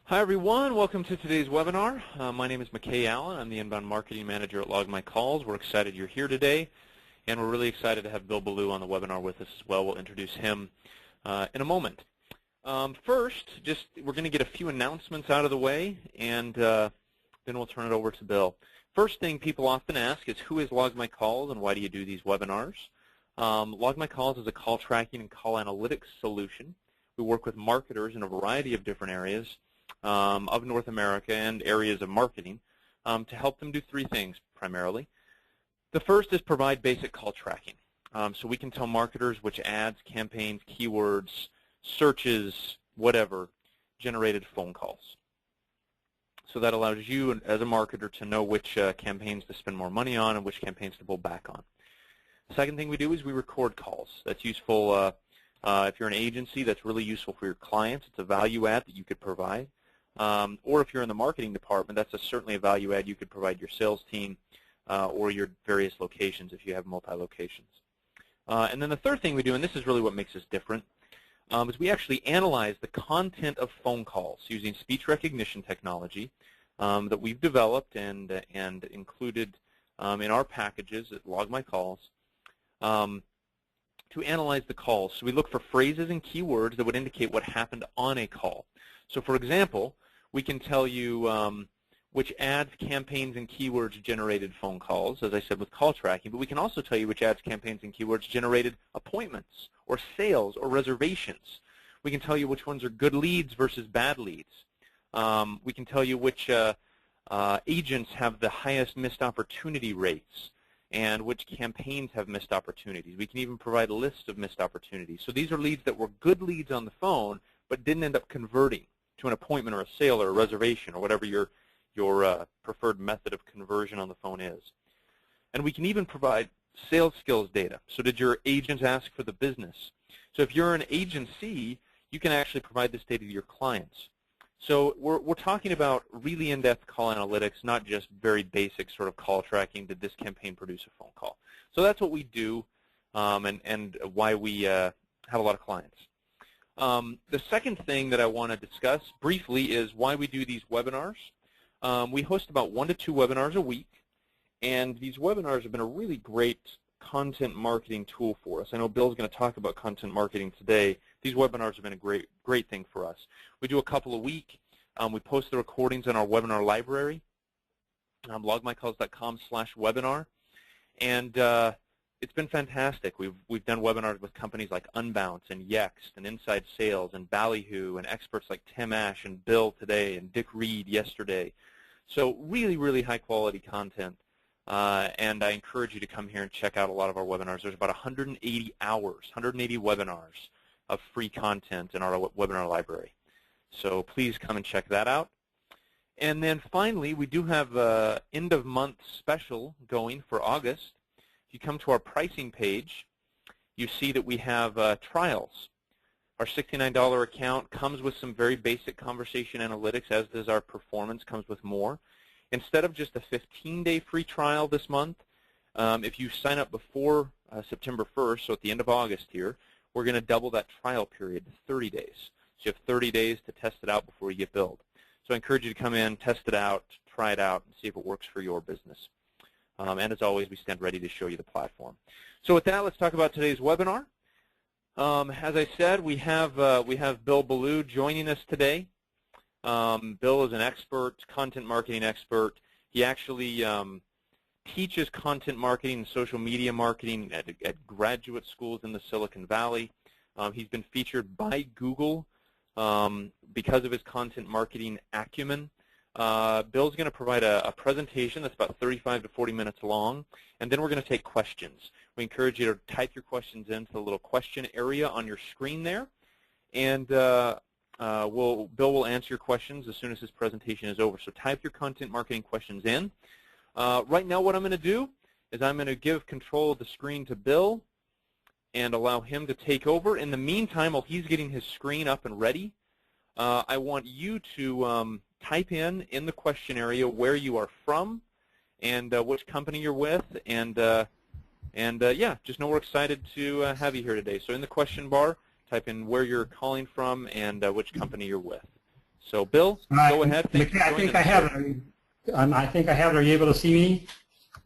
Hi everyone, welcome to today's webinar. My name is McKay Allen. I'm the Inbound Marketing Manager at Log My Calls. We're excited you're here today, and we're really excited to have Bill Belew on the webinar with us as well. We'll introduce him in a moment. First, we're going to get a few announcements out of the way, and then we'll turn it over to Bill. First thing people often ask is, who is Log My Calls and why do you do these webinars? Log My Calls is a call tracking and call analytics solution. We work with marketers in a variety of different areas of North America and areas of marketing to help them do three things primarily. The first is provide basic call tracking. So we can tell marketers which ads, campaigns, keywords, searches, whatever, generated phone calls. So that allows you as a marketer to know which campaigns to spend more money on and which campaigns to pull back on. The second thing we do is we record calls. That's useful if you're an agency. That's really useful for your clients. It's a value add that you could provide. Or if you're in the marketing department, that's certainly a value add you could provide your sales team or your various locations if you have multi-locations. And then the third thing we do, and this is really what makes us different, is we actually analyze the content of phone calls using speech recognition technology that we've developed and included in our packages at Log My Calls to analyze the calls. So we look for phrases and keywords that would indicate what happened on a call. So for example, we can tell you which ads, campaigns, and keywords generated phone calls, as I said, with call tracking, but we can also tell you which ads, campaigns, and keywords generated appointments or sales or reservations. We can tell you which ones are good leads versus bad leads. We can tell you which agents have the highest missed opportunity rates and which campaigns have missed opportunities. We can even provide a list of missed opportunities. So these are leads that were good leads on the phone but didn't end up converting to an appointment or a sale or a reservation or whatever your preferred method of conversion on the phone is. And we can even provide sales skills data. So did your agents ask for the business? So if you're an agency, you can actually provide this data to your clients. So we're talking about really in-depth call analytics, not just very basic sort of call tracking. Did this campaign produce a phone call? So that's what we do and why we have a lot of clients. The second thing that I want to discuss briefly is why we do these webinars. We host about 1 to 2 webinars a week, and these webinars have been a really great content marketing tool for us. I know Bill's going to talk about content marketing today. These webinars have been a great thing for us. We do a couple a week. We post the recordings in our webinar library, logmycalls.com/webinar, and it's been fantastic. We've done webinars with companies like Unbounce and Yext and Inside Sales and Ballyhoo and experts like Tim Ash and Bill today and Dick Reed yesterday. So really, really high quality content. And I encourage you to come here and check out a lot of our webinars. There's about 180 hours, 180 webinars of free content in our webinar library. So please come and check that out. And then finally, we do have an end-of-month special going for August. If you come to our pricing page, you see that we have trials. Our $69 account comes with some very basic conversation analytics, as does our performance, comes with more. Instead of just a 15-day free trial this month, if you sign up before September 1st, so at the end of August here, we're going to double that trial period to 30 days. So you have 30 days to test it out before you get billed. So I encourage you to come in, test it out, try it out, and see if it works for your business. And as always, we stand ready to show you the platform. So with that, let's talk about today's webinar. As I said, we have Bill Belew joining us today. Bill is an expert, content marketing expert. He actually teaches content marketing and social media marketing at graduate schools in the Silicon Valley. He's been featured by Google because of his content marketing acumen. Bill's going to provide a presentation that's about 35 to 40 minutes long, and then we're going to take questions. We encourage you to type your questions into the little question area on your screen there, and Bill will answer your questions as soon as his presentation is over. So type your content marketing questions in. Right now what I'm going to do is I'm going to give control of the screen to Bill and allow him to take over. In the meantime, while he's getting his screen up and ready, I want you to type in the question area where you are from and which company you're with, and yeah, just know we're excited to have you here today. So in the question bar, type in where you're calling from and which company you're with. So, Bill, go ahead. Thanks for I joining think us I have today. it. I think I have it. Are you able to see me?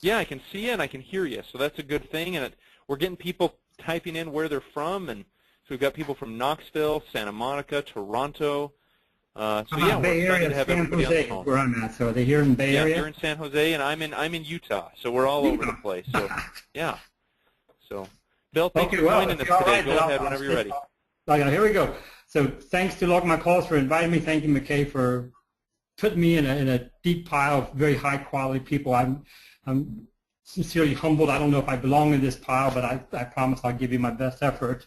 Yeah, I can see you and I can hear you, so that's a good thing. And we're getting people typing in where they're from, and so we've got people from Knoxville, Santa Monica, Toronto. So yeah, we're Bay excited Area, to have San everybody on the Jose, phone. where I'm at. So are they here in Bay Yeah, Area? you're in San Jose, and I'm in Utah, so we're all over the place. So yeah. So, Bill, thanks for joining us today. Go ahead whenever you're ready. Okay, here we go. So thanks to Log My Calls for inviting me. Thank you, McKay, for putting me in a deep pile of very high quality people. I'm sincerely humbled. I don't know if I belong in this pile, but I promise I'll give you my best effort.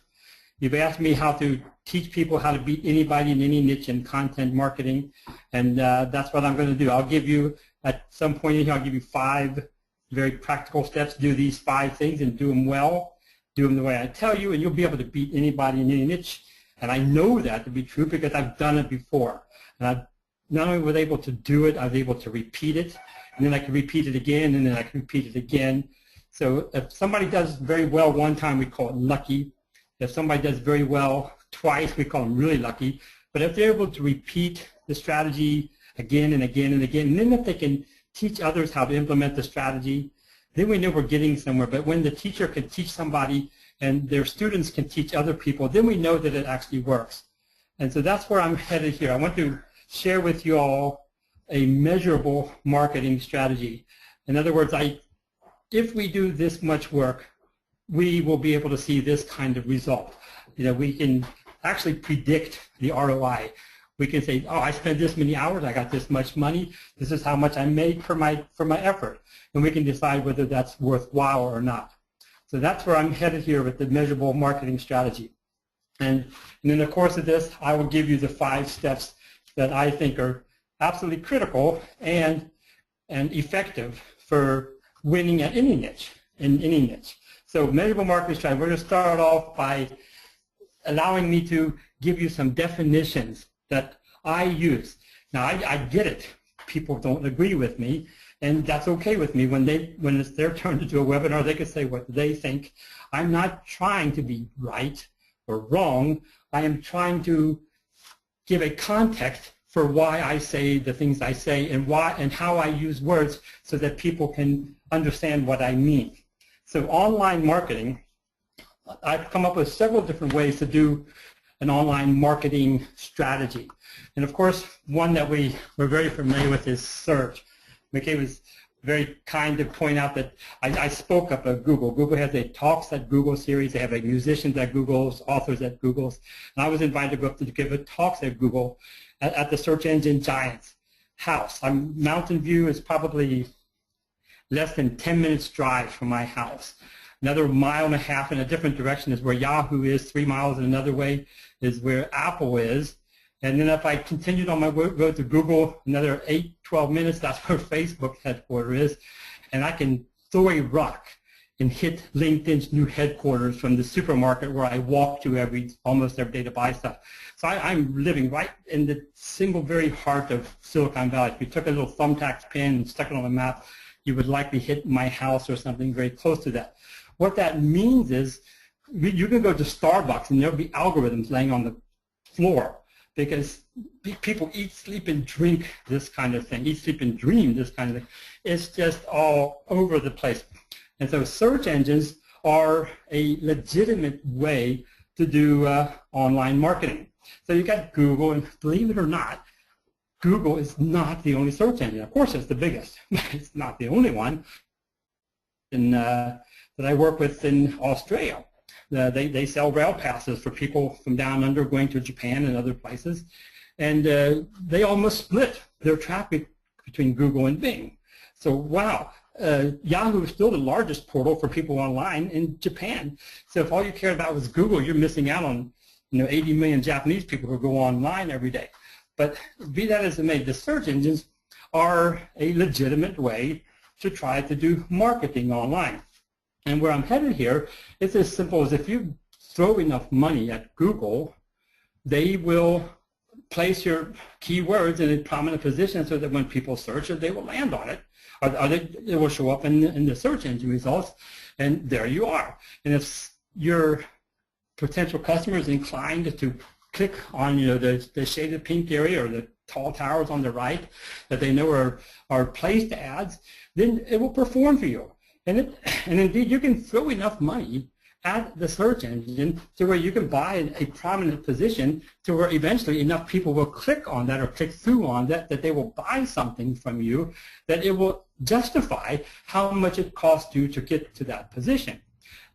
You've asked me how to teach people how to beat anybody in any niche in content marketing, and that's what I'm going to do. I'll give you, at some point in here, I'll give you 5 very practical steps. Do these 5 things and do them well. Do them the way I tell you, and you'll be able to beat anybody in any niche. And I know that to be true because I've done it before. And I not only was able to do it, I was able to repeat it, and then I could repeat it again, and then I could repeat it again. So if somebody does very well one time, we call it lucky. If somebody does very well twice, we call them really lucky. But if they're able to repeat the strategy again and again and again, and then if they can teach others how to implement the strategy, then we know we're getting somewhere. But when the teacher can teach somebody and their students can teach other people, then we know that it actually works. And so that's where I'm headed here. I want to share with you all a measurable marketing strategy. In other words, if we do this much work, we will be able to see this kind of result. You know, we can actually predict the ROI. We can say, oh, I spent this many hours, I got this much money, this is how much I made for my effort. And we can decide whether that's worthwhile or not. So that's where I'm headed here with the measurable marketing strategy. And in the course of this, I will give you the 5 steps that I think are absolutely critical and effective for winning at any niche, in any niche. So measurable marketing strategy, we're going to start off by allowing me to give you some definitions that I use. Now, I get it. People don't agree with me, and that's okay with me. When it's their turn to do a webinar, they can say what they think. I'm not trying to be right or wrong. I am trying to give a context for why I say the things I say and why and how I use words so that people can understand what I mean. So online marketing, I've come up with several different ways to do an online marketing strategy. And of course, one that we're very familiar with is search. McKay was very kind to point out that I spoke up at Google. Google has a Talks at Google series. They have a musicians at Google's, authors at Google's. And I was invited to go up to give a Talks at Google at the search engine giant's house. Mountain View is probably less than 10 minutes drive from my house. Another 1.5 miles in a different direction is where Yahoo is. 3 miles in another way is where Apple is. And then if I continued on my road to Google, another 12 minutes, that's where Facebook headquarters is. And I can throw a rock and hit LinkedIn's new headquarters from the supermarket where I walk to almost every day to buy stuff. So I'm living right in the single very heart of Silicon Valley. If you took a little thumbtack pen and stuck it on a map, you would likely hit my house or something very close to that. What that means is you can go to Starbucks and there'll be algorithms laying on the floor because people eat, sleep, and drink this kind of thing. Eat, sleep, and dream this kind of thing. It's just all over the place. And so search engines are a legitimate way to do online marketing. So you got Google, and believe it or not, Google is not the only search engine. Of course, it's the biggest, but it's not the only one. And that I work with in Australia. They sell rail passes for people from down under going to Japan and other places. And they almost split their traffic between Google and Bing. So, wow, Yahoo is still the largest portal for people online in Japan. So if all you care about was Google, you're missing out on 80 million Japanese people who go online every day. But be that as it may, the search engines are a legitimate way to try to do marketing online. And where I'm headed here is as simple as if you throw enough money at Google, they will place your keywords in a prominent position so that when people search it, they will land on it. Or it will show up in the search engine results, and there you are. And if your potential customer is inclined to click on the shaded pink area or the tall towers on the right that they know are placed ads, then it will perform for you. And indeed, you can throw enough money at the search engine to where you can buy a prominent position to where eventually enough people will click on that or click through on that they will buy something from you, that it will justify how much it costs you to get to that position.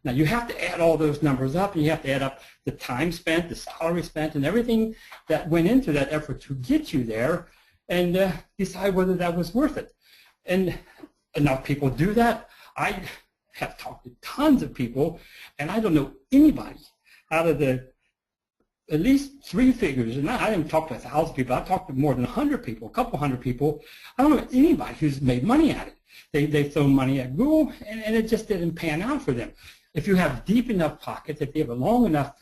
Now, you have to add all those numbers up, and you have to add up the time spent, the salary spent, and everything that went into that effort to get you there, and decide whether that was worth it. And enough people do that. I have talked to tons of people, and I don't know anybody out of the at least 3 figures, and I didn't talk to 1,000 people, I talked to more than 100 people, a couple hundred people. I don't know anybody who's made money at it. They've thrown money at Google, and it just didn't pan out for them. If you have deep enough pockets, if you have a long enough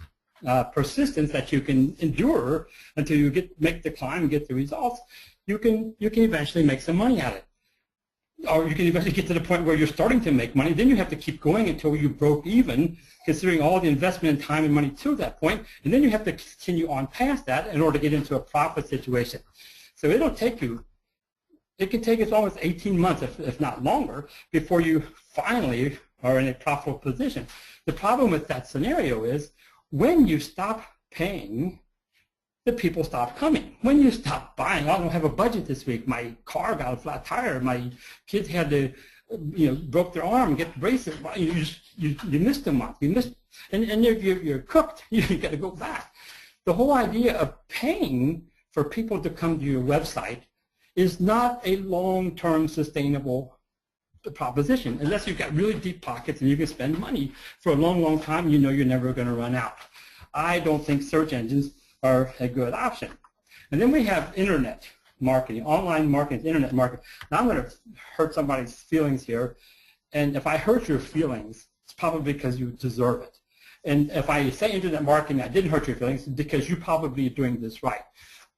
persistence that you can endure until you make the climb and get the results, you can eventually make some money at it. Or you can eventually get to the point where you're starting to make money. Then you have to keep going until you broke even, considering all the investment in time and money to that point. And then you have to continue on past that in order to get into a profit situation. So it'll take you, it can take as long as 18 months, if not longer, before you finally are in a profitable position. The problem with that scenario is when you stop paying, the people stop coming. When you stop buying, I don't have a budget this week. My car got a flat tire. My kids had to, broke their arm, get the braces. You missed a month. You missed, and you're cooked. You got to go back. The whole idea of paying for people to come to your website is not a long-term sustainable proposition unless you've got really deep pockets and you can spend money for a long, long time. You know you're never going to run out. I don't think search engines are a good option. And then we have internet marketing, online marketing, internet marketing. Now I'm going to hurt somebody's feelings here, and if I hurt your feelings, it's probably because you deserve it. And if I say internet marketing, I didn't hurt your feelings, because you probably are doing this right.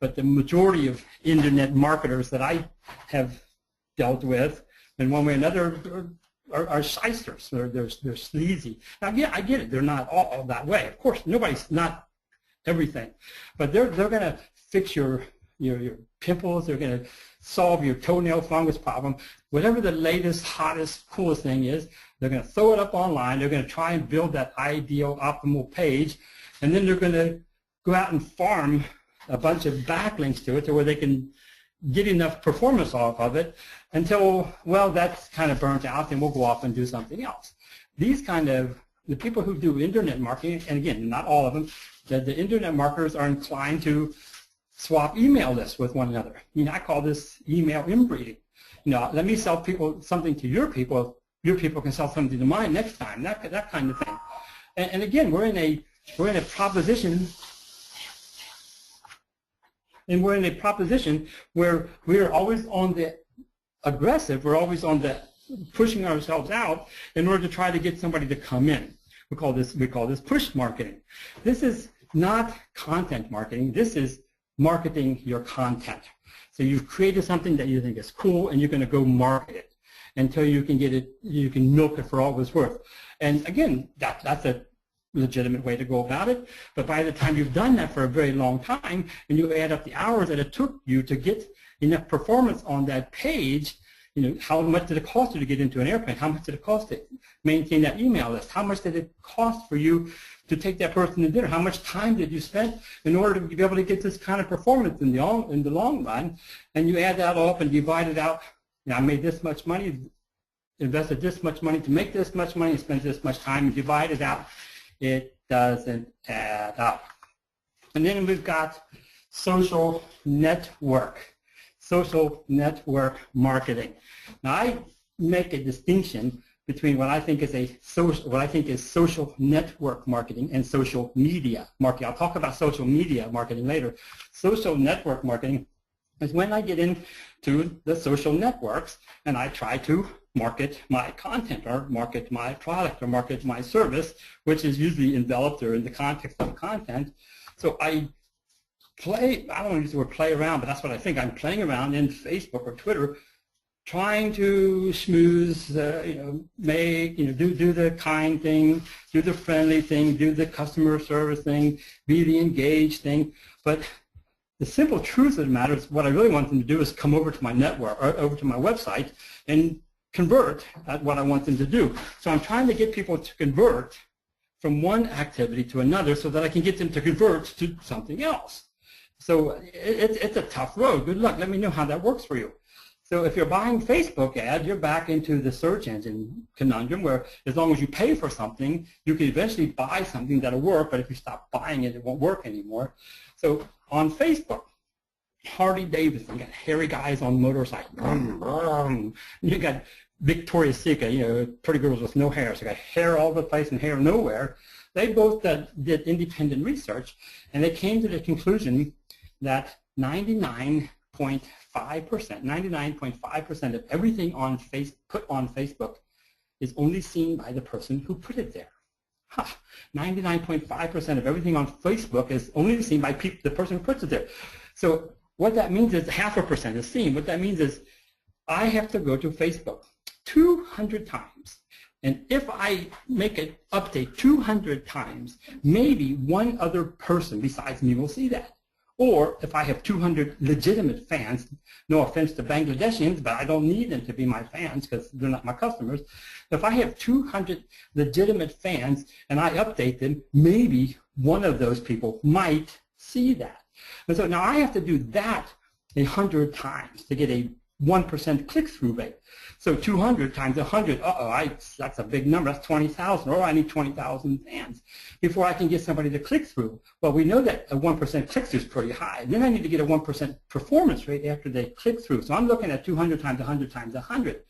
But the majority of internet marketers that I have dealt with, in one way or another, are shysters. They're sleazy. Now, yeah, I get it. They're not all that way. Of course, nobody's not everything, but they're going to fix your pimples. They're going to solve your toenail fungus problem. Whatever the latest, hottest, coolest thing is, they're going to throw it up online. They're going to try and build that ideal, optimal page, and then they're going to go out and farm a bunch of backlinks to it to where they can get enough performance off of it until, well, that's kind of burnt out, and we'll go off and do something else. These kind of, the people who do internet marketing, and again, not all of them, the internet marketers are inclined to swap email lists with one another. I call this email inbreeding. Let me sell people something to your people can sell something to mine next time, that kind of thing. And again, we're in a proposition. And we're in a proposition where we're always on the aggressive, we're always on the pushing ourselves out in order to try to get somebody to come in. We call this push marketing. This is not content marketing. This is marketing your content. So you've created something that you think is cool, and you're going to go market it until you can get it, you can milk it for all it's worth. And again, that's a legitimate way to go about it, but by the time you've done that for a very long time and you add up the hours that it took you to get enough performance on that page, how much did it cost you to get into an airplane? How much did it cost to maintain that email list? How much did it cost for you to take that person to dinner? How much time did you spend in order to be able to get this kind of performance in the long run? And you add that all up and divide it out. I made this much money, invested this much money to make this much money, spent this much time, and divide it out. It doesn't add up. And then we've got social network marketing. Now, I make a distinction between what I think is social network marketing and social media marketing. I'll talk about social media marketing later. Social network marketing is when I get into the social networks and I try to market my content or market my product or market my service, which is usually enveloped or in the context of content. So I don't want to use the word play around, but that's what I think. I'm playing around in Facebook or Twitter, trying to schmooze, do the kind thing, do the friendly thing, do the customer service thing, be the engaged thing. But the simple truth of the matter is what I really want them to do is come over to my network, or over to my website, and convert at what I want them to do. So I'm trying to get people to convert from one activity to another so that I can get them to convert to something else. So it's a tough road. Good luck. Let me know how that works for you. So if you're buying Facebook ads, you're back into the search engine conundrum where as long as you pay for something, you can eventually buy something that'll work, but if you stop buying it, it won't work anymore. So on Facebook, Harley Davidson, you got hairy guys on motorcycles. You got Victoria's Secret, pretty girls with no hair. So you got hair all over the place and hair nowhere. They both did independent research, and they came to the conclusion that 99.5% of everything put on Facebook is only seen by the person who put it there. 99.5% of everything on Facebook is only seen by the person who puts it there. So what that means is 0.5% is seen. What that means is I have to go to Facebook 200 times. And if I make an update 200 times, maybe one other person besides me will see that. Or if I have 200 legitimate fans, no offense to Bangladeshians, but I don't need them to be my fans because they're not my customers. If I have 200 legitimate fans and I update them, maybe one of those people might see that. And so now I have to do that 100 times to get a 1% click-through rate. So 200 times 100, that's a big number, that's 20,000, or I need 20,000 fans before I can get somebody to click through. Well, we know that a 1% click-through is pretty high. Then I need to get a 1% performance rate after they click through. So I'm looking at 200 times 100 times 100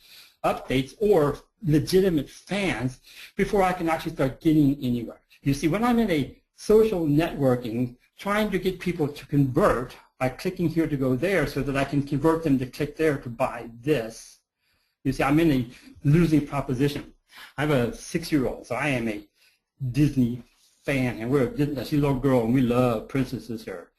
updates or legitimate fans before I can actually start getting anywhere. You see, when I'm in a social networking, trying to get people to convert by clicking here to go there so that I can convert them to click there to buy this. You see, I'm in a losing proposition. I have a 6-year-old, so I am a Disney fan, and she's a little girl, and we love princesses here.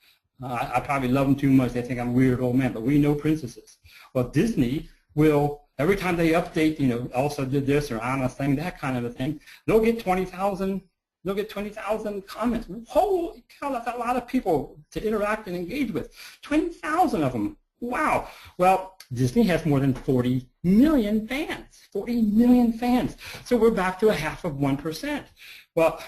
I probably love them too much. They think I'm a weird old man, but we know princesses. Well, Disney will, every time they update, also did this or Anna's thing, that kind of a thing, they'll get 20,000. They'll get 20,000 comments. Holy cow, that's a lot of people to interact and engage with. 20,000 of them. Wow. Well, Disney has more than 40 million fans. 40 million fans. So we're back to 0.5%. Well,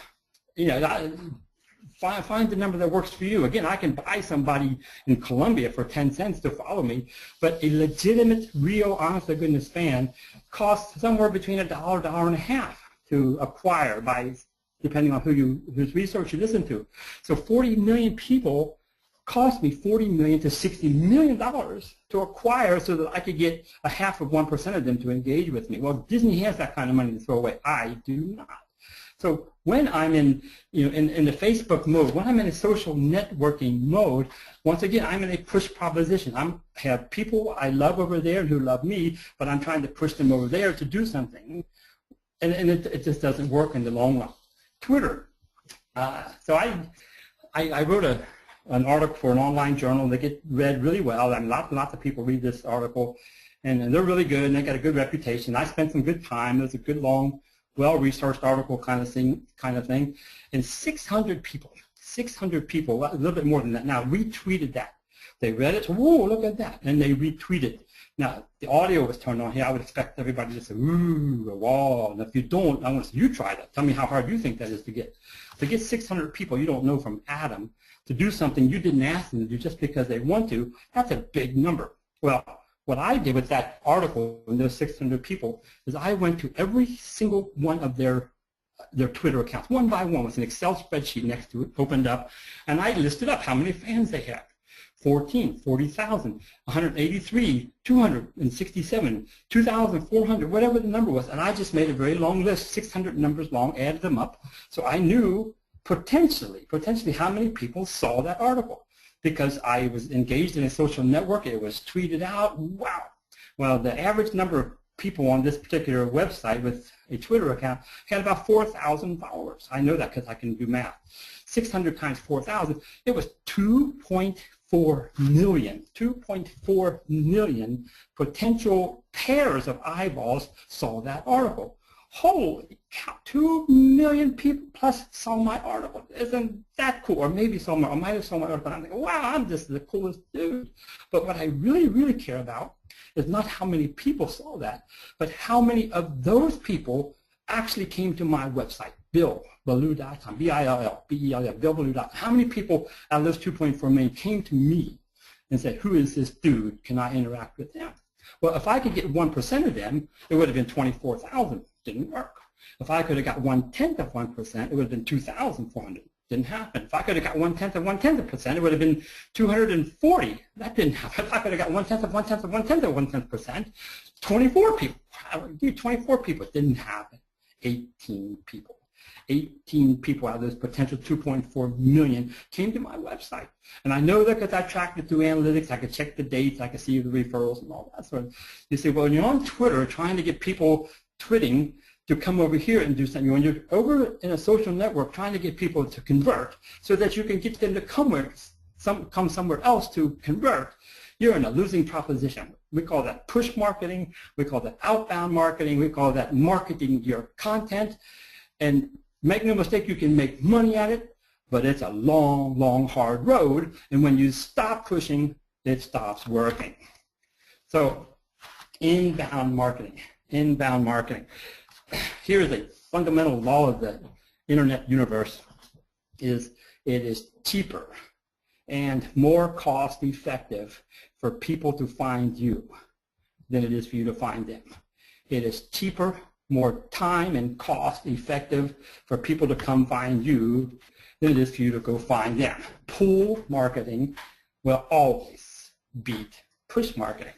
find the number that works for you. Again, I can buy somebody in Colombia for 10 cents to follow me, but a legitimate, real, honest-to-goodness fan costs somewhere between $1, $1.50 to acquire by, depending on whose research you listen to. So 40 million people cost me $40 million to $60 million to acquire so that I could get 0.5% of them to engage with me. Well, Disney has that kind of money to throw away. I do not. So when I'm in the Facebook mode, when I'm in a social networking mode, once again, I'm in a push proposition. I have people I love over there who love me, but I'm trying to push them over there to do something. And it just doesn't work in the long run. Twitter. So I wrote an article for an online journal that get read really well, and lots of people read this article, and they're really good, and they got a good reputation. I spent some good time. It was a good, long, well-researched article kind of thing, and 600 people, a little bit more than that now, retweeted that. They read it, whoa, look at that, and they retweeted. Now, the audio was turned on here. I would expect everybody to say, ooh, wow. And if you don't, I want to say, you try that. Tell me how hard you think that is to get. To get 600 people you don't know from Adam to do something you didn't ask them to do just because they want to, that's a big number. Well, what I did with that article and those 600 people is I went to every single one of their Twitter accounts, one by one, with an Excel spreadsheet next to it, opened up, and I listed up how many fans they had. 14, 40,000, 183, 267, 2,400, whatever the number was. And I just made a very long list, 600 numbers long, added them up. So I knew potentially how many people saw that article because I was engaged in a social network. It was tweeted out. Wow. Well, the average number of people on this particular website with a Twitter account had about 4,000 followers. I know that because I can do math. 600 times 4,000, it was 2.4 million potential pairs of eyeballs saw that article. Holy cow, 2 million people plus saw my article. Isn't that cool? Or maybe I might have saw my article. I'm like, wow, I'm just the coolest dude. But what I really, really care about is not how many people saw that, but how many of those people actually came to my website, BillBelew.com, B-I-L-L-B-E-L-L, BillBelew.com. How many people out of those 2.4 million came to me and said, who is this dude? Can I interact with them? Well, if I could get 1% of them, it would have been 24,000. Didn't work. If I could have got 1/10 of 1%, it would have been 2,400. Didn't happen. If I could have got 1/10 of 1/10%, it would have been 240. That didn't happen. If I could have got 1/10 of 1/10 of 1/10 of 1/10%, 24 people. I would give 24 people. It didn't happen. 18 people. 18 people out of those potential 2.4 million came to my website. And I know that because I tracked it through analytics. I could check the dates. I could see the referrals and all that sort of. You say, well, when you're on Twitter trying to get people tweeting to come over here and do something, when you're over in a social network trying to get people to convert so that you can get them to come somewhere else to convert, you're in a losing proposition. We call that push marketing. We call that outbound marketing. We call that marketing your content. And make no mistake, you can make money at it, but it's a long, long, hard road. And when you stop pushing, it stops working. So inbound marketing, inbound marketing. Here is a fundamental law of the internet universe, is it is cheaper and more cost effective for people to find you than it is for you to find them. It is cheaper, more time and cost effective for people to come find you than it is for you to go find them. Pull marketing will always beat push marketing.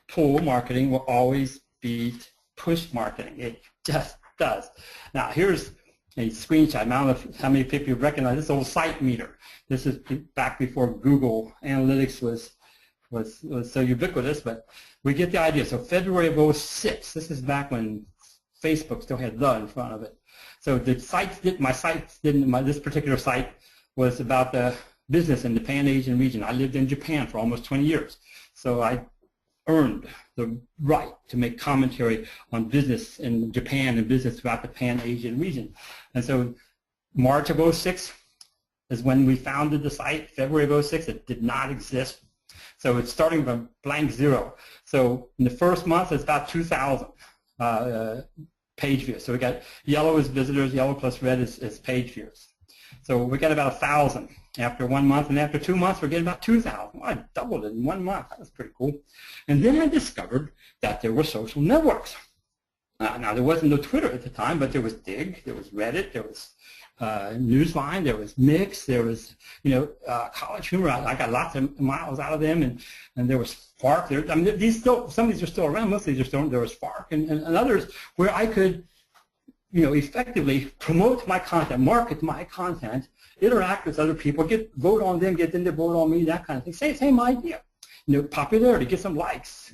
Pull marketing will always beat push marketing. It just does. Now here's a screenshot. I don't know how many people recognize this old site meter. This is back before Google Analytics was so ubiquitous, but we get the idea. So February of 2006, this is back when Facebook still had the in front of it. So the sites this particular site was about the business in the Pan-Asian region. I lived in Japan for almost 20 years. So I earned the right to make commentary on business in Japan and business throughout the Pan-Asian region. And so March of 2006 is when we founded the site. February of 2006, it did not exist. So it's starting from blank zero. So in the first month, it's about 2,000 page views. So we got yellow is visitors, yellow plus red is page views. So we got about 1,000 after 1 month, and after 2 months, we're getting about 2,000. Well, I doubled it in 1 month. That was pretty cool. And then I discovered that there were social networks. Now, there wasn't no Twitter at the time, but there was Dig, there was Reddit, there was Newsline, there was Mix, there was, College Humor. I got lots of miles out of them, and there was Spark. Some of these are still around. Most of these are still. There was Spark and others where I could, effectively promote my content, market my content, interact with other people, vote on them, get them to vote on me, that kind of thing. Same idea. Popularity, get some likes,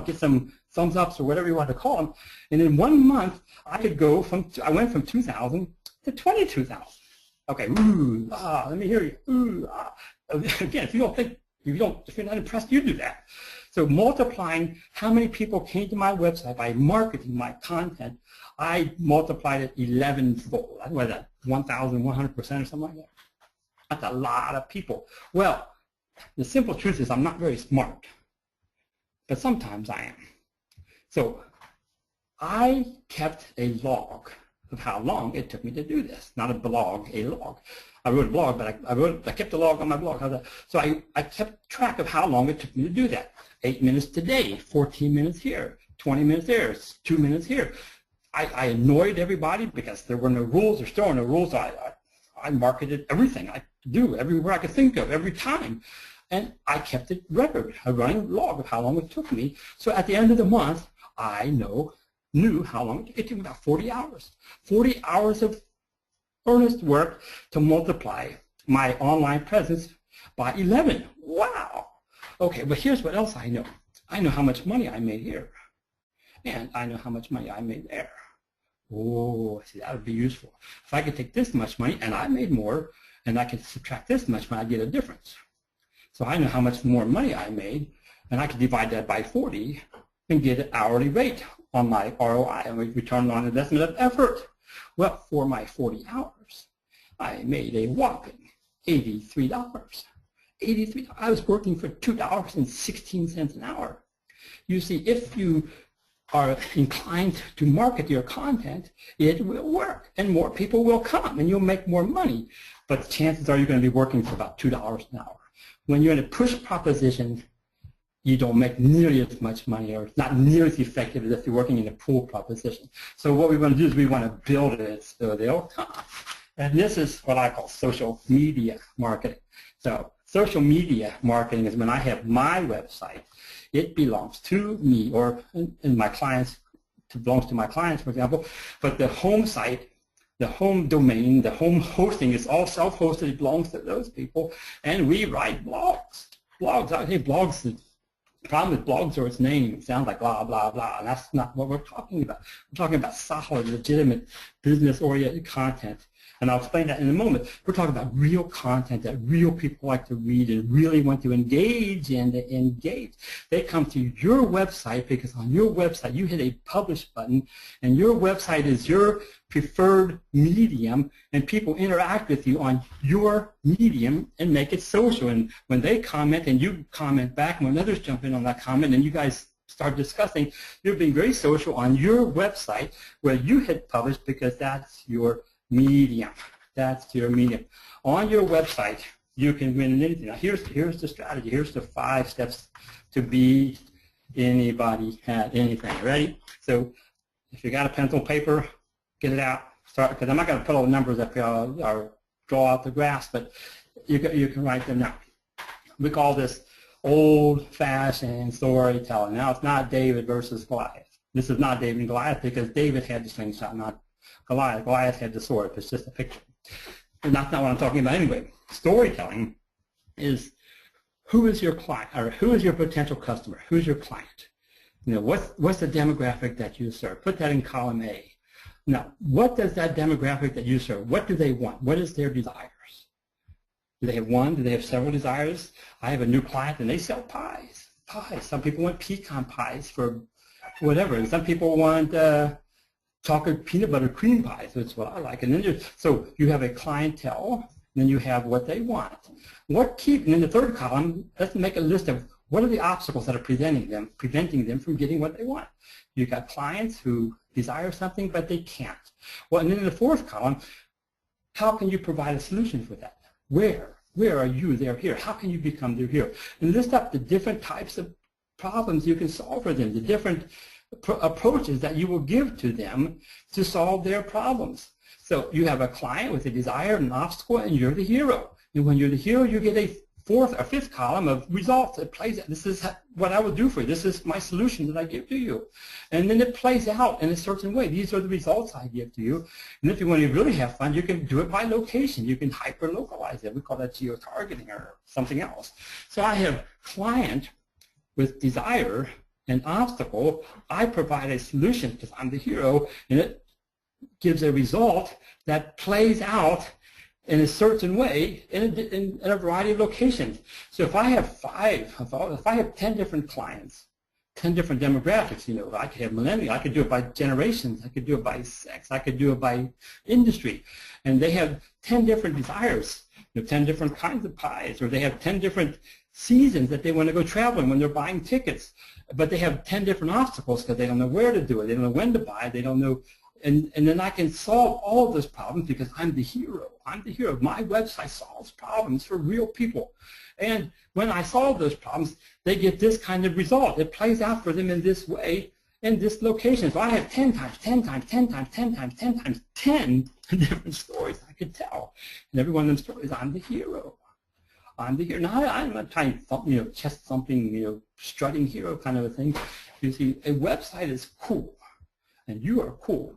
get some thumbs ups or whatever you want to call them. And in 1 month, I went from 2,000 to 22,000. Okay, let me hear you. Again, if you're not impressed, you do that. So multiplying how many people came to my website by marketing my content, I multiplied it 11-fold. What is that, 1,100% or something like that? That's a lot of people. Well, the simple truth is I'm not very smart, but sometimes I am. So I kept a log of how long it took me to do this. Not a blog, a log. I wrote a blog, but I kept a log on my blog. So I kept track of how long it took me to do that. 8 minutes today, 14 minutes here, 20 minutes there, 2 minutes here. I annoyed everybody because there were no rules. There still were no rules. I marketed everything I could do, everywhere I could think of, every time. And I kept a record, a running log of how long it took me. So at the end of the month, I knew how long it took me, about 40 hours. 40 hours of earnest work to multiply my online presence by 11. Wow. Okay, but here's what else I know. I know how much money I made here. And I know how much money I made there. Oh, see, that would be useful. If I could take this much money and I made more, and I could subtract this much money, I get a difference. So I know how much more money I made, and I could divide that by 40 and get an hourly rate on my ROI, and return on investment of effort. Well, for my 40 hours, I made a whopping $83. $83. I was working for $2.16 an hour. You see, if you are inclined to market your content, it will work, and more people will come, and you'll make more money. But chances are you're going to be working for about $2 an hour. When you're in a push proposition, you don't make nearly as much money, or not nearly as effective as if you're working in a pull proposition. So what we want to do is we want to build it so they'll come. And this is what I call social media marketing. So social media marketing is when I have my website. It belongs to me, or in my clients, it belongs to my clients, for example. But the home site, the home domain, the home hosting is all self-hosted. It belongs to those people. And we write blogs. I say blogs. The problem with blogs are its name. It sounds like blah, blah, blah. And that's not what we're talking about. We're talking about solid, legitimate, business-oriented content. And I'll explain that in a moment. We're talking about real content that real people like to read and really want to engage in. They come to your website because on your website you hit a publish button, and your website is your preferred medium, and people interact with you on your medium and make it social. And when they comment and you comment back, and when others jump in on that comment and you guys start discussing, you're being very social on your website where you hit publish because that's your medium. That's your medium. On your website, you can win anything. Now, here's the strategy. Here's the 5 steps to beat anybody at anything. Ready? So, if you got a pencil and paper, get it out. Start, because I'm not going to put all the numbers up here or draw out the graphs, but you can write them down. We call this old-fashioned storytelling. Now, it's not David versus Goliath. This is not David and Goliath because David had the slingshot, not Goliath. Goliath had the sword. It's just a picture. And that's not what I'm talking about anyway. Storytelling is who is your client, or who is your potential customer? Who's your client? You know, what's the demographic that you serve? Put that in column A. Now, what does that demographic that you serve, what do they want? What is their desires? Do they have one? Do they have several desires? I have a new client and they sell pies. Some people want pecan pies for whatever. And some people want chocolate peanut butter cream pies, which is what I like. And then so you have a clientele, then you have what they want. And in the third column, let's make a list of what are the obstacles that are preventing them from getting what they want. You've got clients who desire something, but they can't. Well, and then in the fourth column, how can you provide a solution for that? Where are you their hero? How can you become their hero? And list up the different types of problems you can solve for them, the different approaches that you will give to them to solve their problems. So you have a client with a desire, an obstacle, and you're the hero. And when you're the hero, you get a fourth or fifth column of results that plays out. This is what I will do for you. This is my solution that I give to you. And then it plays out in a certain way. These are the results I give to you. And if you want to really have fun, you can do it by location. You can hyper-localize it. We call that geo-targeting or something else. So I have client with desire and obstacle. I provide a solution because I'm the hero, and it gives a result that plays out in a certain way in a variety of locations. So if I have if I have 10 different clients, 10 different demographics, you know, I could have millennials, I could do it by generations, I could do it by sex, I could do it by industry, and they have 10 different desires, you know, 10 different kinds of pies, or they have 10 different seasons that they want to go traveling when they're buying tickets, but they have 10 different obstacles because they don't know where to do it, they don't know when to buy, they don't know. And then I can solve all of those problems because I'm the hero. I'm the hero. My website solves problems for real people. And when I solve those problems, they get this kind of result. It plays out for them in this way, in this location. So I have 10 times 10 times 10 times 10 times 10 times 10 different stories I could tell. And every one of them stories, I'm the hero. I'm the hero. Now, I'm not trying to, you know, chest thumping, you know, strutting hero kind of a thing. You see, a website is cool, and you are cool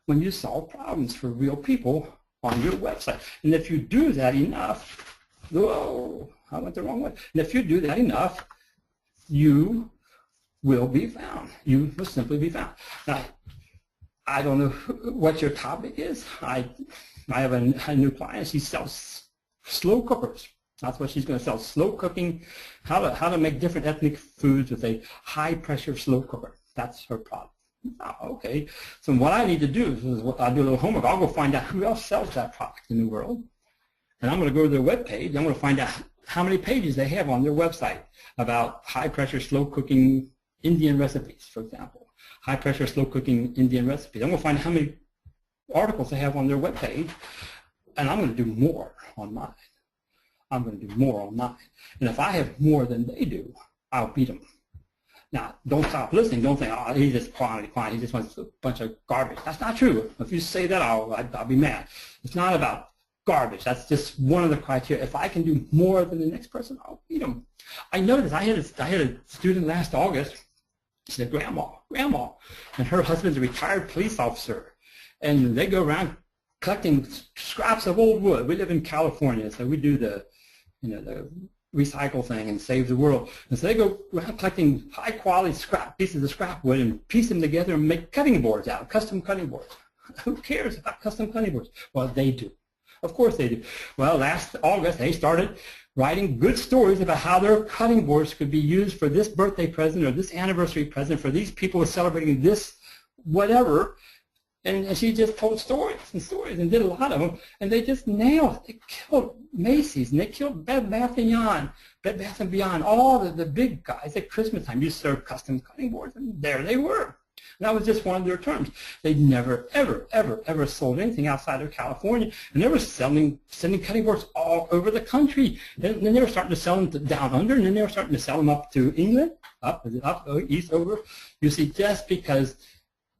when you solve problems for real people on your website. And if you do that enough, whoa, I went the wrong way. And if you do that enough, you will be found. You will simply be found. Now, I don't know what your topic is. I have a new client. She sells slow cookers. That's what she's going to sell, slow cooking, how to make different ethnic foods with a high-pressure slow cooker. That's her product. Oh, okay. So what I need to do is I'll do a little homework. I'll go find out who else sells that product in the world. And I'm going to go to their web page. I'm going to find out how many pages they have on their website about high-pressure, slow-cooking Indian recipes, for example. High-pressure, slow-cooking Indian recipes. I'm going to find out how many articles they have on their web page, and I'm going to do more on mine. I'm going to do more on mine. And if I have more than they do, I'll beat them. Now, don't stop listening. Don't think, oh, he's just quantity. He just wants a bunch of garbage. That's not true. If you say that, I'll be mad. It's not about garbage. That's just one of the criteria. If I can do more than the next person, I'll beat them. I noticed I had a student last August. She said, Grandma, and her husband's a retired police officer, and they go around collecting scraps of old wood. We live in California, so we do the recycle thing and save the world. And so they go around collecting high-quality pieces of scrap wood and piece them together and make cutting boards out of custom cutting boards. Who cares about custom cutting boards? Well, they do. Of course they do. Well, last August they started writing good stories about how their cutting boards could be used for this birthday present or this anniversary present for these people who are celebrating this whatever. And she just told stories and stories and did a lot of them, and they just nailed it. They killed Macy's, and they killed Bed Bath & Beyond, all the big guys at Christmas time. You serve custom cutting boards, and there they were. And that was just one of their terms. They never, ever, ever, ever sold anything outside of California, and they were sending cutting boards all over the country. And then they were starting to sell them down under, and then they were starting to sell them up to England, up, east, over. You see, just because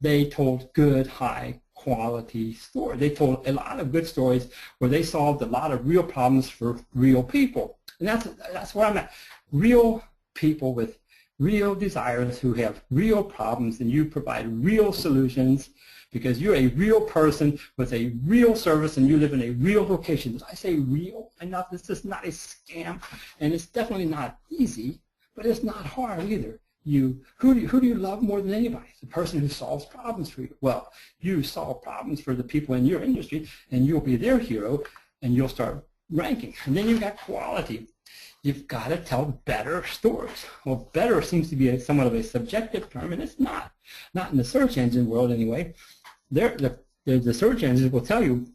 they told good, high-quality stories. They told a lot of good stories where they solved a lot of real problems for real people. And that's where I'm at. Real people with real desires who have real problems, and you provide real solutions because you're a real person with a real service and you live in a real location. Did I say real enough? This is not a scam, and it's definitely not easy, but it's not hard either. Who do you love more than anybody? The person who solves problems for you. Well, you solve problems for the people in your industry, and you'll be their hero, and you'll start ranking. And then you've got quality. You've got to tell better stories. Well, better seems to be somewhat of a subjective term, and it's not. Not in the search engine world anyway. The search engines will tell you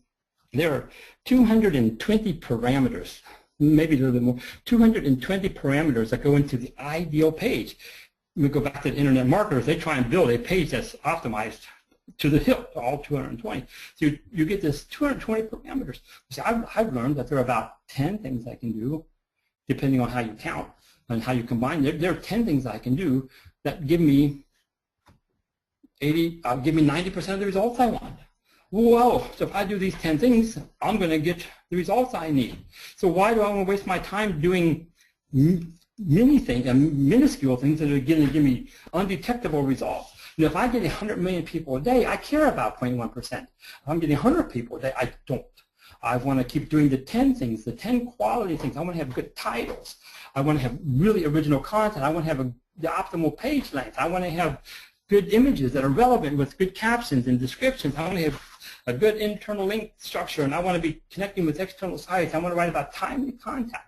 there are 220 parameters, maybe a little bit more, 220 parameters that go into the ideal page. We go back to the internet marketers. They try and build a page that's optimized to the hilt, all 220. So you get this 220 parameters. See, I've learned that there are about 10 things I can do, depending on how you count and how you combine. There are 10 things I can do that give me 90% of the results I want. Well, so if I do these 10 things, I'm going to get the results I need. So why do I want to waste my time doing minuscule things that are going to give me undetectable results? If I get 100 million people a day, I care about 0.1%. If I'm getting 100 people a day, I don't. I want to keep doing the 10 things, the 10 quality things. I want to have good titles. I want to have really original content. I want to have the optimal page length. I want to have good images that are relevant with good captions and descriptions. I want to have a good internal link structure, and I want to be connecting with external sites. I want to write about timely content,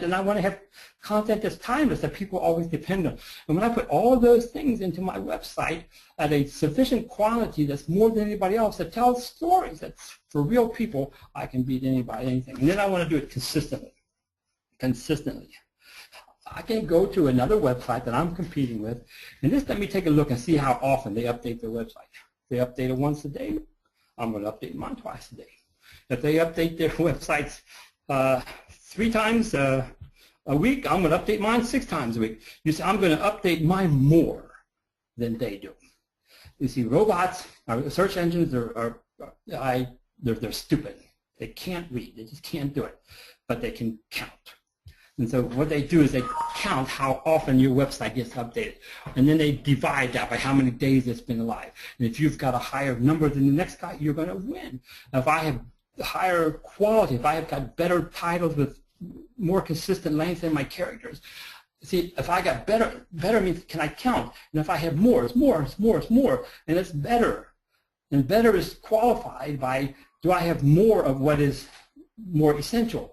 and I want to have content that's timeless that people always depend on. And when I put all of those things into my website at a sufficient quality that's more than anybody else, that tells stories that's for real people, I can beat anybody, anything. And then I want to do it consistently. I can go to another website that I'm competing with, and just let me take a look and see how often they update their website. If they update it once a day, I'm going to update mine twice a day. If they update their websites 3 times a week, I'm going to update mine 6 times a week. You see, I'm going to update mine more than they do. You see, robots, search engines they're stupid. They can't read. They just can't do it. But they can count. And so what they do is they count how often your website gets updated. And then they divide that by how many days it's been alive. And if you've got a higher number than the next guy, you're going to win. Now, if I have higher quality, if I have got better titles with more consistent length in my characters, see, if I got better means can I count? And if I have more, it's more, it's more, it's more, and it's better. And better is qualified by, do I have more of what is more essential?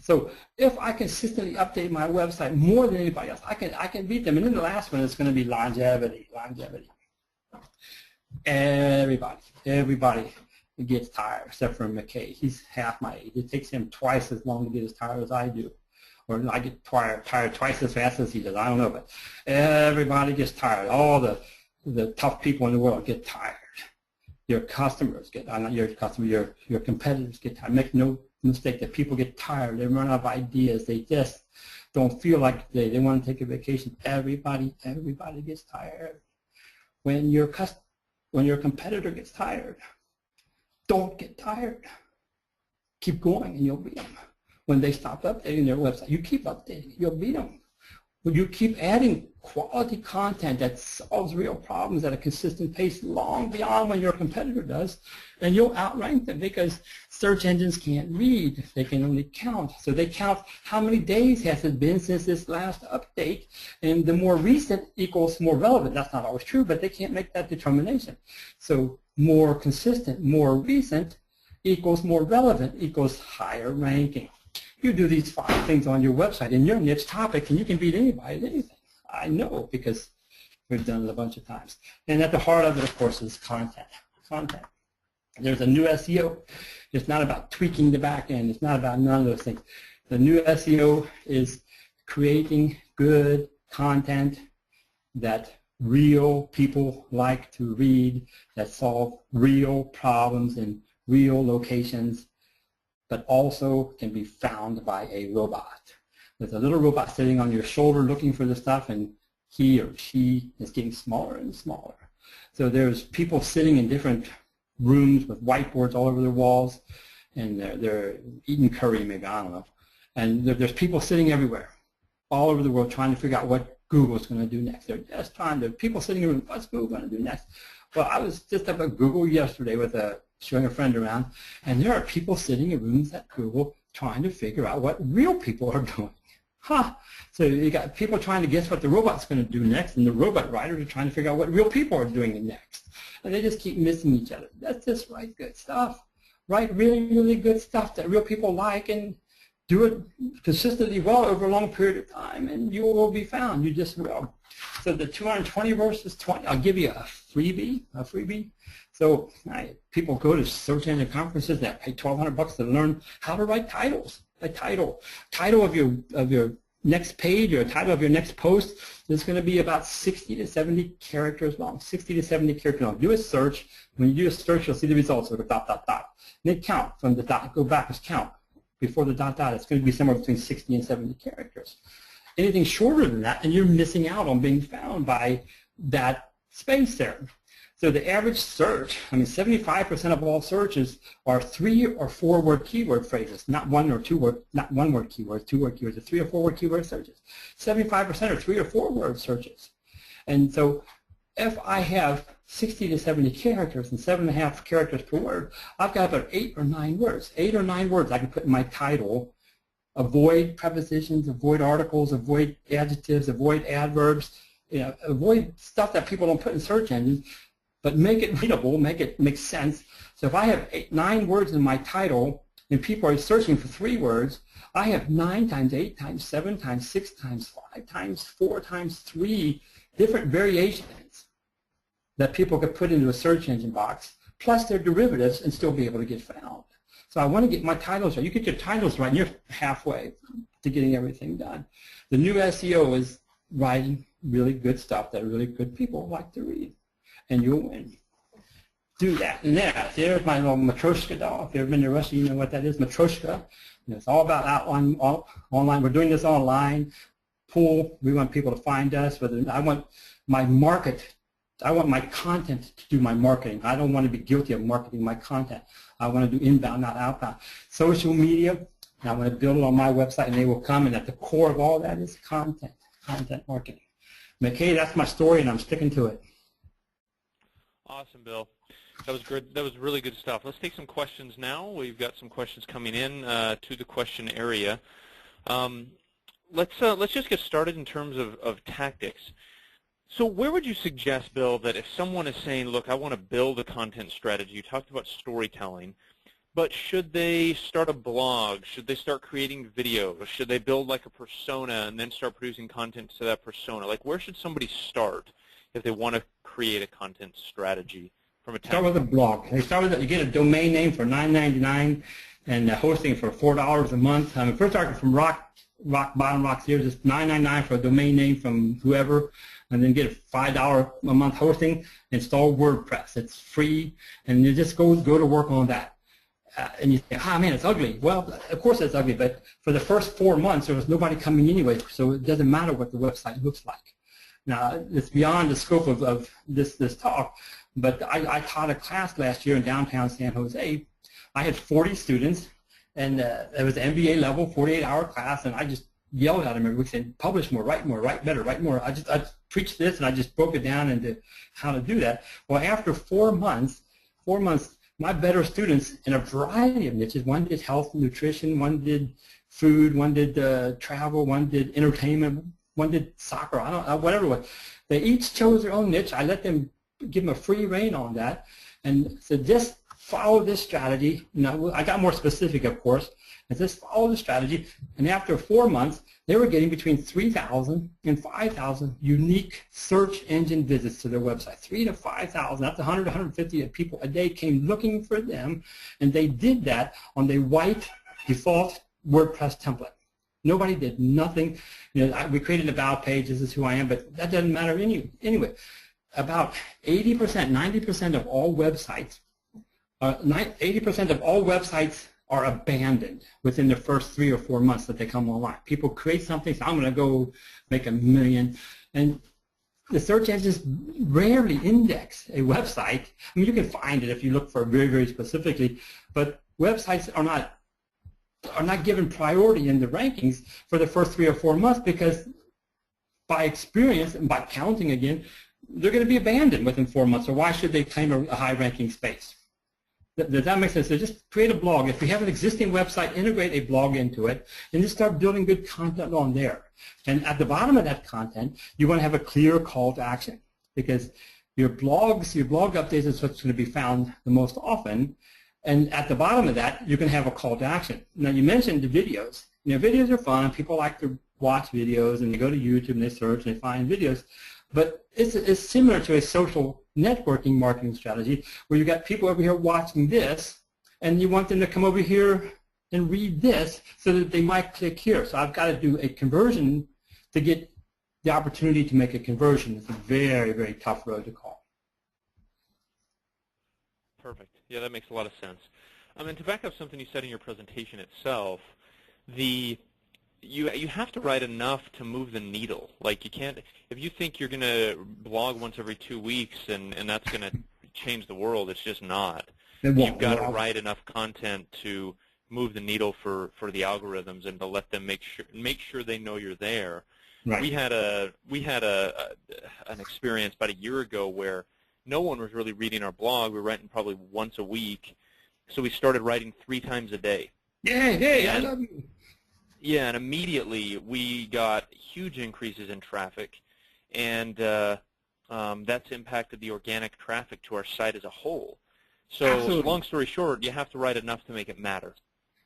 So if I consistently update my website more than anybody else, I can beat them. And then the last one is going to be longevity. Longevity. Everybody gets tired, except for McKay. He's half my age. It takes him twice as long to get as tired as I do. Or I get tired twice as fast as he does. I don't know, but everybody gets tired. All the tough people in the world get tired. Your customers get, not your customer, your competitors get tired. Make no mistake that people get tired. They run out of ideas. They just don't feel like they want to take a vacation. Everybody gets tired. When your competitor gets tired, don't get tired. Keep going and you'll beat them. When they stop updating their website, you keep updating, you'll beat them. When you keep adding quality content that solves real problems at a consistent pace long beyond when your competitor does, then you'll outrank them, because search engines can't read. They can only count. So they count how many days has it been since this last update, and the more recent equals more relevant. That's not always true, but they can't make that determination. So more consistent, more recent equals more relevant equals higher ranking. You do these 5 things on your website in your niche topic, and you can beat anybody at anything. I know, because we've done it a bunch of times. And at the heart of it, of course, is content. Content. There's a new SEO. It's not about tweaking the back end. It's not about none of those things. The new SEO is creating good content that real people like to read, that solve real problems in real locations, but also can be found by a robot. There's a little robot sitting on your shoulder looking for the stuff, and he or she is getting smaller and smaller. So there's people sitting in different rooms with whiteboards all over their walls, and they're eating curry maybe, I don't know. And there's people sitting everywhere, all over the world, trying to figure out what Google's going to do next. They're just trying to, people sitting in the room, what's Google going to do next? Well, I was just up at Google yesterday showing a friend around, and there are people sitting in rooms at Google trying to figure out what real people are doing. So you got people trying to guess what the robot's going to do next, and the robot writers are trying to figure out what real people are doing next. And they just keep missing each other. That's just write good stuff. Write really, really good stuff that real people like, and do it consistently well over a long period of time, and you will be found. You just will. So the 220 versus 20, I'll give you a freebie. So people go to search engine conferences that pay $1,200 to learn how to write titles. A title of your next page or a title of your next post is going to be about 60 to 70 characters long. 60 to 70 characters long. Do a search. When you do a search, you'll see the results with a ... And then count from the dot. Go backwards. Count before the ... It's going to be somewhere between 60 and 70 characters. Anything shorter than that, and you're missing out on being found by that space there. So the average search, 75% of all searches are 3 or 4 word keyword phrases, not 1 or 2 word, not 1 word keywords, 2 word keywords, 3 or 4 word keyword searches. 75% are 3 or 4 word searches. And so if I have 60 to 70 characters and 7.5 characters per word, I've got about 8 or 9 words. 8 or 9 words I can put in my title. Avoid prepositions, avoid articles, avoid adjectives, avoid adverbs, avoid stuff that people don't put in search engines, but make it readable, make it make sense. So if I have 9 words in my title and people are searching for 3 words, I have 9 times 8 times 7 times 6 times 5 times 4 times 3 different variations that people could put into a search engine box, plus their derivatives, and still be able to get found. So I want to get my titles right. You get your titles right, and you're halfway to getting everything done. The new SEO is writing really good stuff that really good people like to read, and you'll win. Do that. And there's my little Matryoshka doll. If you've ever been to Russia, you know what that is, Matryoshka. It's all about online. We're doing this online. We want people to find us. I want my content to do my marketing. I don't want to be guilty of marketing my content. I want to do inbound, not outbound. Social media, I want to build it on my website, and they will come, and at the core of all that is content marketing. McKay, that's my story, and I'm sticking to it. Awesome, Bill. That was good. That was really good stuff. Let's take some questions now. We've got some questions coming in to the question area. Let's just get started in terms of tactics. So where would you suggest, Bill, that if someone is saying, look, I want to build a content strategy, you talked about storytelling, But should they start a blog? Should they start creating videos? Should they build like a persona and then start producing content to that persona? Like, where should somebody start if they want to create a content strategy from a Start with a blog. They start with you get a domain name for $9.99 and hosting for $4 a month. First starting from rock bottom, rock zero, just $9.99 for a domain name from whoever, and then get a $5 a month hosting. Install WordPress. It's free, and you just go to work on that. And you think, man, it's ugly. Well, of course it's ugly, but for the first 4 months, there was nobody coming anyway, so it doesn't matter what the website looks like. Now, it's beyond the scope of this talk, but I taught a class last year in downtown San Jose. I had 40 students, and it was an MBA level, 48-hour class, and I just yelled at them every week saying, publish more, write better, write more. I preached this, and I just broke it down into how to do that. Well, after 4 months, my better students in a variety of niches, one did health and nutrition, one did food, one did travel, one did entertainment, one did soccer, I don't know, whatever it was. They each chose their own niche. I let them give them a free rein on that, and said, just follow this strategy. I got more specific, of course, and just follow the strategy. And after 4 months, they were getting between 3,000 and 5,000 unique search engine visits to their website. 3,000 to 5,000. That's 100 to 150 people a day came looking for them, and they did that on the white default WordPress template. Nobody did nothing. We created an about page. This is who I am, but that doesn't matter anyway. About 80%, 90% of all websites, 80% of all websites are abandoned within the first 3 or 4 months that they come online. People create something, so I'm going to go make $1 million, and the search engines rarely index a website. I mean, you can find it if you look for it very, very specifically, but websites are not given priority in the rankings for the first 3 or 4 months because by experience and by counting again, they're going to be abandoned within 4 months, so why should they claim a high-ranking space? Does that make sense? So just create a blog. If you have an existing website, integrate a blog into it, and just start building good content on there. And at the bottom of that content, you want to have a clear call to action because your blog updates is what's going to be found the most often. And at the bottom of that, you can have a call to action. Now, you mentioned the videos. Videos are fun. People like to watch videos, and they go to YouTube and they search and they find videos. But it's similar to a social networking marketing strategy where you got people over here watching this, and you want them to come over here and read this so that they might click here. So I've got to do a conversion to get the opportunity to make a conversion. It's a very, very tough road to call. Perfect. Yeah, that makes a lot of sense. And to back up something you said in your presentation itself, you have to write enough to move the needle. Like, you can't, if you think you're going to blog once every 2 weeks and that's going to change the world, it's just not. You've got to write enough content to move the needle for the algorithms and to let them make sure they know you're there. Right. We had an experience about a year ago where no one was really reading our blog. We were writing probably once a week, so we started writing 3 times a day. Yay, I love you. Yeah, and immediately we got huge increases in traffic, and that's impacted the organic traffic to our site as a whole. So, absolutely. Long story short, you have to write enough to make it matter.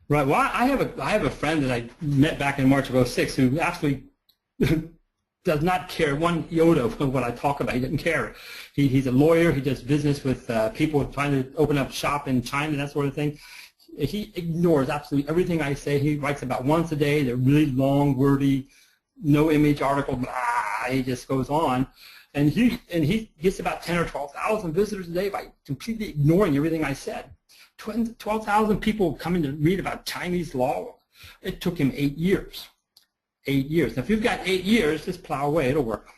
Right. Well, I have a friend that I met back in March of '06 who absolutely does not care one iota of what I talk about. He doesn't care. He's a lawyer. He does business with people trying to open up shop in China, that sort of thing. He ignores absolutely everything I say. He writes about once a day. They're really long, wordy, no image article. Blah, he just goes on, and he gets about 10 or 12,000 visitors a day by completely ignoring everything I said. 12,000 people coming to read about Chinese law. It took him 8 years. 8 years. Now, if you've got 8 years, just plow away. It'll work.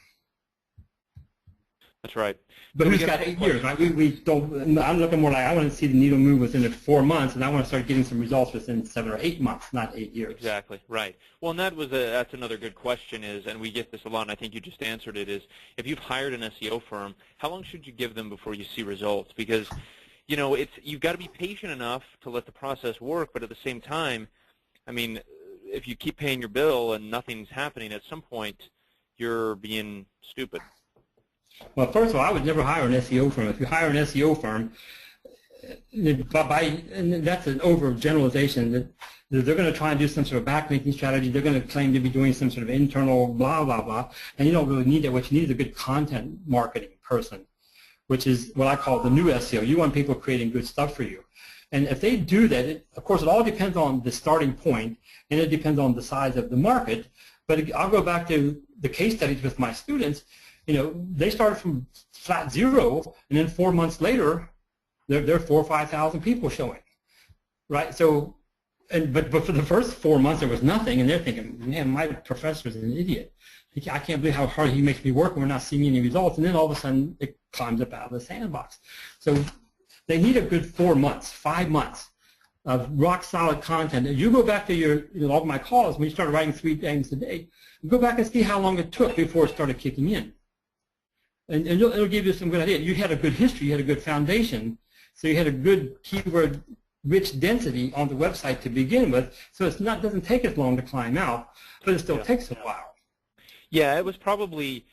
That's right. But who's got 8 years, right? We don't. I'm looking more like I want to see the needle move within 4 months, and I want to start getting some results within 7 or 8 months, not 8 years. Exactly. Right. Well, and that's another good question is, and we get this a lot, and I think you just answered it, is if you've hired an SEO firm, how long should you give them before you see results? Because, you've got to be patient enough to let the process work, but at the same time, I mean, if you keep paying your bill and nothing's happening, at some point you're being stupid. Well, first of all, I would never hire an SEO firm. If you hire an SEO firm, and that's an overgeneralization. That they're going to try and do some sort of backlinking strategy. They're going to claim to be doing some sort of internal blah, blah, blah. And you don't really need that. What you need is a good content marketing person, which is what I call the new SEO. You want people creating good stuff for you. And if they do that, of course, it all depends on the starting point, and it depends on the size of the market. But I'll go back to the case studies with my students. They started from flat zero, and then 4 months later, there are 4,000 or 5,000 people showing, right? So, but for the first 4 months, there was nothing, and they're thinking, man, my professor is an idiot. I can't believe how hard he makes me work, and we're not seeing any results. And then all of a sudden, it climbs up out of the sandbox. So they need a good 4 months, 5 months of rock-solid content. You go back to all of my calls, when you started writing 3 things a day, go back and see how long it took before it started kicking in. And it'll give you some good idea. You had a good history, you had a good foundation, so you had a good keyword-rich density on the website to begin with, so it doesn't take as long to climb out, but it still takes a while. Yeah, it was probably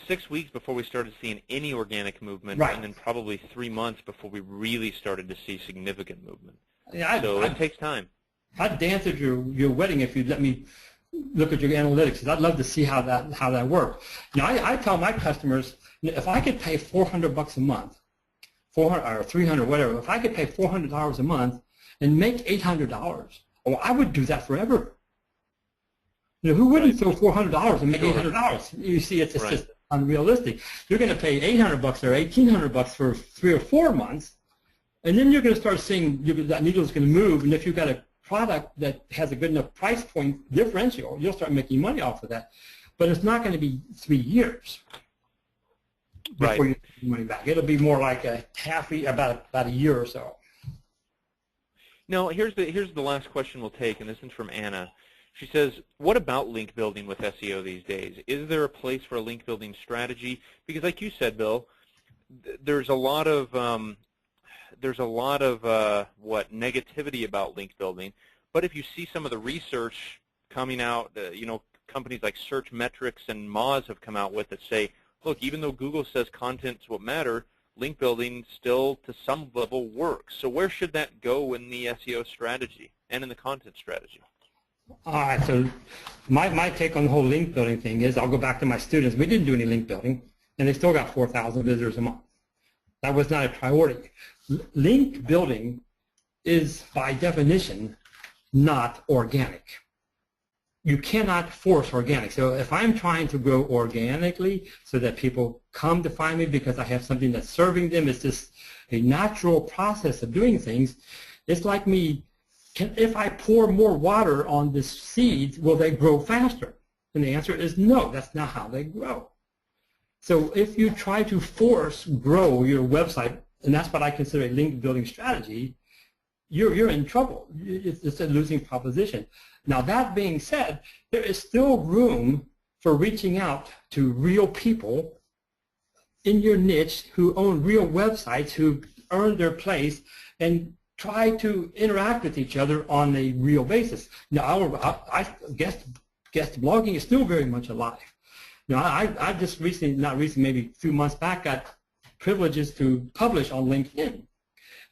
6 weeks before we started seeing any organic movement, right. And then probably 3 months before we really started to see significant movement. Yeah, so it takes time. I'd dance at your wedding if you'd let me look at your analytics. I'd love to see how that worked. I tell my customers, if I could pay $400 a month, 400 or 300, whatever, if I could pay $400 a month and make $800, I would do that forever. Who wouldn't throw $400 and make $800? You see, it's just unrealistic. You're going to pay $800 or $1,800 for 3 or 4 months, and then you're going to start seeing that needle's going to move. And if you've got a product that has a good enough price point differential, you'll start making money off of that. But it's not going to be 3 years before you get your money back. It'll be more like about a year or so. Now, here's the last question we'll take, and this is from Anna. She says, what about link building with SEO these days? Is there a place for a link building strategy? Because like you said, Bill, there's a lot of negativity about link building. But if you see some of the research coming out, companies like Search Metrics and Moz have come out with that say, look, even though Google says content's what matter, link building still to some level works. So where should that go in the SEO strategy and in the content strategy? All right, so my take on the whole link building thing is, I'll go back to my students. We didn't do any link building, and they still got 4,000 visitors a month. That was not a priority. Link building is, by definition, not organic. You cannot force organic. So if I'm trying to grow organically so that people come to find me because I have something that's serving them, it's just a natural process of doing things. It's like me. If I pour more water on the seeds, will they grow faster? And the answer is no, that's not how they grow. So if you try to grow your website, and that's what I consider a link building strategy, you're in trouble. It's a losing proposition. Now that being said, there is still room for reaching out to real people in your niche who own real websites, who earned their place, and try to interact with each other on a real basis. Now, I guess blogging is still very much alive. I just maybe a few months back, got privileges to publish on LinkedIn.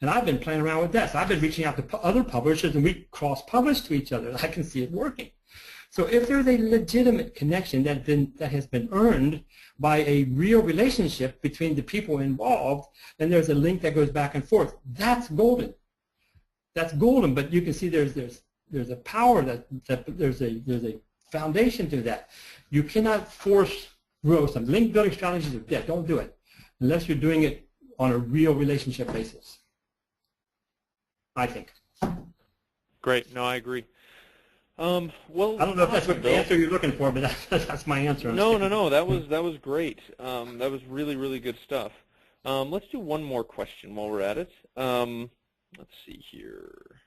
And I've been playing around with that. So I've been reaching out to other publishers, and we cross-publish to each other. I can see it working. So if there's a legitimate connection that has been earned by a real relationship between the people involved, and there's a link that goes back and forth, that's golden. That's golden, but you can see there's a power there's a foundation to that. You cannot force growth. Some link building strategies are dead. Don't do it unless you're doing it on a real relationship basis, I think. Great. No, I agree. Well, I don't know if that's what the answer you're looking for, but that's my answer. No. That was great. That was really, really good stuff. Let's do one more question while we're at it. Let's see here.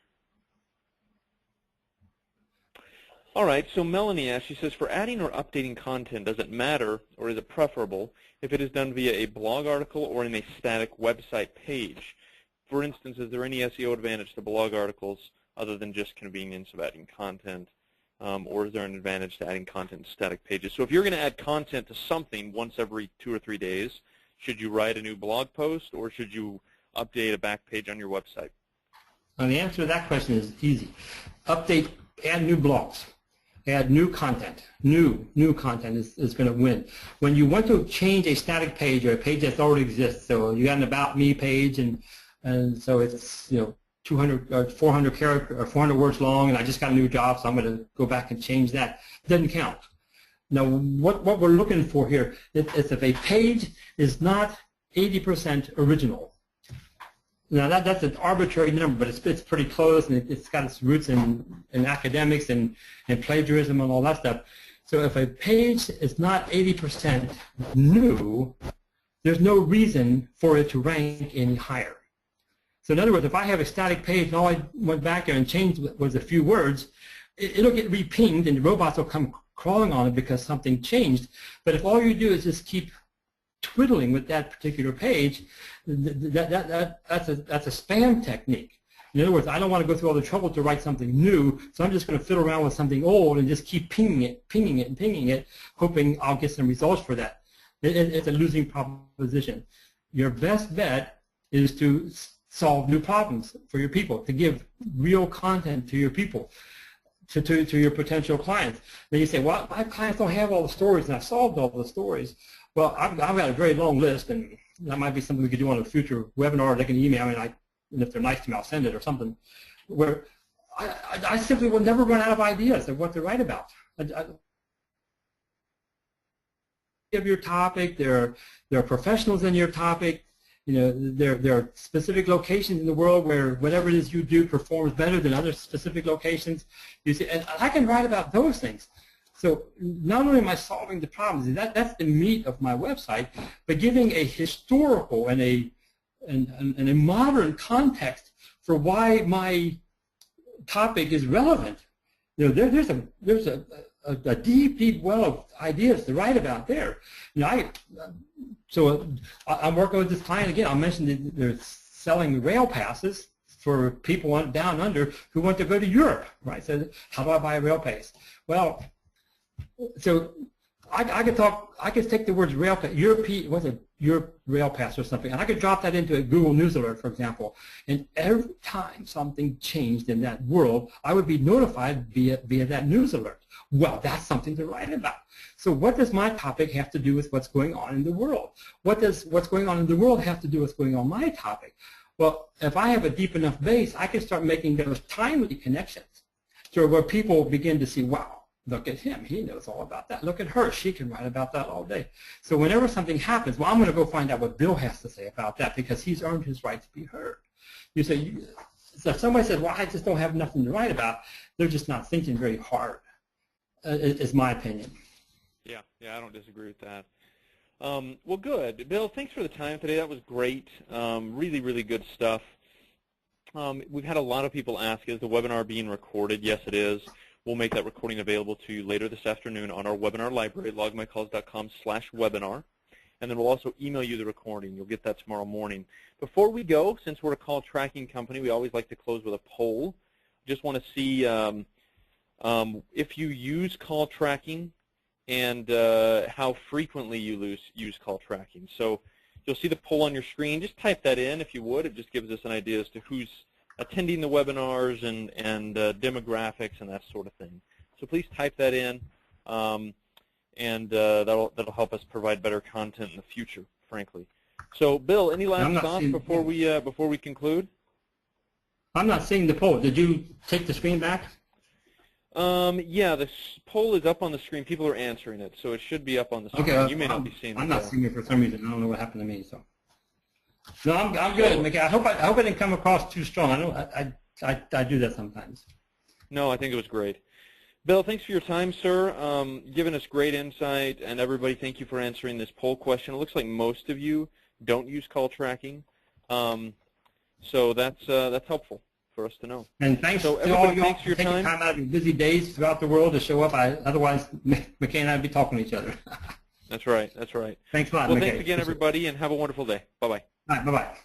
All right, so Melanie asks, she says, for adding or updating content, does it matter, or is it preferable if it is done via a blog article or in a static website page? For instance, is there any SEO advantage to blog articles other than just convenience of adding content, or is there an advantage to adding content to static pages? So if you're going to add content to something once every 2 or 3 days, should you write a new blog post, or should you update a back page on your website? And the answer to that question is easy. Update, add new blogs, add new content. New content is going to win. When you want to change a static page or a page that already exists, so you got an About Me page, and so it's 200 or 400 character or 400 words long, and I just got a new job, so I'm going to go back and change that. Doesn't count. Now, what we're looking for here is if a page is not 80% original. Now that's an arbitrary number, but it's pretty close, and it's got its roots in academics and plagiarism and all that stuff. So if a page is not 80% new, there's no reason for it to rank any higher. So in other words, if I have a static page and all I went back there and changed was a few words, it'll get re-pinged and the robots will come crawling on it because something changed. But if all you do is just keep twiddling with that particular page, that's a spam technique. In other words, I don't want to go through all the trouble to write something new, so I'm just going to fiddle around with something old and just keep pinging it, hoping I'll get some results for that. It's a losing proposition. Your best bet is to solve new problems for your people, to give real content to your people, to your potential clients. Then you say, well, my clients don't have all the stories, and I've solved all the stories. Well, I've got a very long list, and that might be something we could do on a future webinar. They can email me, and if they're nice to me, I'll send it or something, where I simply will never run out of ideas of what to write about. Of your topic, there are professionals in your topic. There are specific locations in the world where whatever it is you do performs better than other specific locations. You see, and I can write about those things. So not only am I solving the problems, that's the meat of my website, but giving a historical and a modern context for why my topic is relevant. There's a deep well of ideas to write about there. So I'm working with this client again. I mentioned that they're selling rail passes for people down under who want to go to Europe, right? So how do I buy a rail pass? Well, so I could take the words rail pass, Europe rail pass or something, and I could drop that into a Google News alert, for example. And every time something changed in that world, I would be notified via that news alert. Well, that's something to write about. So what does my topic have to do with what's going on in the world? What does what's going on in the world have to do with what's going on in my topic? Well, if I have a deep enough base, I can start making those timely connections to where people begin to see, wow, look at him, he knows all about that. Look at her, she can write about that all day. So whenever something happens, well, I'm going to go find out what Bill has to say about that because he's earned his right to be heard. You say, so if somebody says, well, I just don't have nothing to write about, they're just not thinking very hard, is my opinion. Yeah, I don't disagree with that. Well, good. Bill, thanks for the time today. That was great. Really, really good stuff. We've had a lot of people ask, is the webinar being recorded? Yes, it is. We'll make that recording available to you later this afternoon on our webinar library, logmycalls.com/webinar. And then we'll also email you the recording. You'll get that tomorrow morning. Before we go, since we're a call tracking company, we always like to close with a poll. Just want to see if you use call tracking and how frequently you use call tracking. So you'll see the poll on your screen. Just type that in if you would. It just gives us an idea as to who's attending the webinars and demographics and that sort of thing. So please type that in, and that'll help us provide better content in the future, frankly. So, Bill, any last thoughts before we conclude? I'm not seeing the poll. Did you take the screen back? Yeah, the poll is up on the screen. People are answering it, so it should be up on the screen. Okay, you may not be seeing it. I'm not seeing it for some reason. I don't know what happened to me. So, no, I'm good, McKay. I hope I didn't come across too strong. I know I do that sometimes. No, I think it was great. Bill, thanks for your time, sir. Giving us great insight, and everybody, thank you for answering this poll question. It looks like most of you don't use call tracking, so that's helpful for us to know. And thanks to all you for taking time out of your busy days throughout the world to show up. Otherwise, McKay and I would be talking to each other. That's right. That's right. Thanks a lot, Well, McKay. thanks again, everybody, and have a wonderful day. Bye-bye. All right, bye-bye.